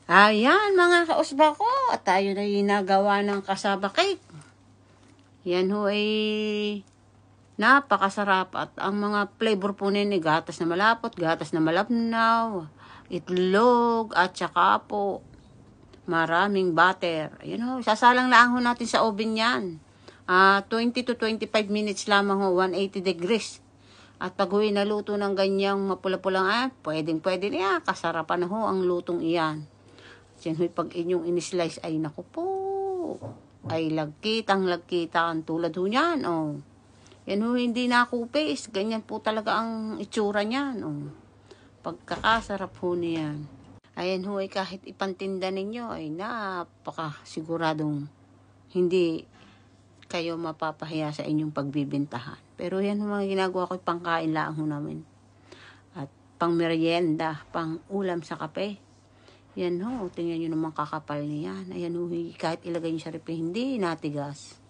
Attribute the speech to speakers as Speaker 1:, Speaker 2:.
Speaker 1: Ayan mga kausba ko, at tayo na ginagawa ng kasaba cake. Yan ho ay napakasarap at ang mga flavor po nini, gatas na malapot, gatas na malabnaw, itlog at saka po maraming butter. Ayan ho, sasalang lang ho natin sa oven yan. 20 to 25 minutes lamang ho, 180 degrees. At pag huwi naluto ng ganyang mapula-pulang pwedeng-pwede niya, kasarapan na ho ang lutong iyan. Yan ho'y pag inyong in-slice ay naku po, ay lagkitang tulad ho niyan, oh. Yan ho hindi nakupis, ganyan po talaga ang itsura niyan, oh. Pagkakasarap ho niyan. Ayan ho ay kahit ipantinda ninyo ay napaka siguradong hindi kayo mapapahiya sa inyong pagbibintahan. Pero yan ho mga ginagawa ko, pangkain lang ho namin. At pang merienda, pang ulam sa kape. Yan ho, tingnan nyo naman kakapal niyan. Ayan ho, kahit ilagay nyo sa rep, hindi natigas.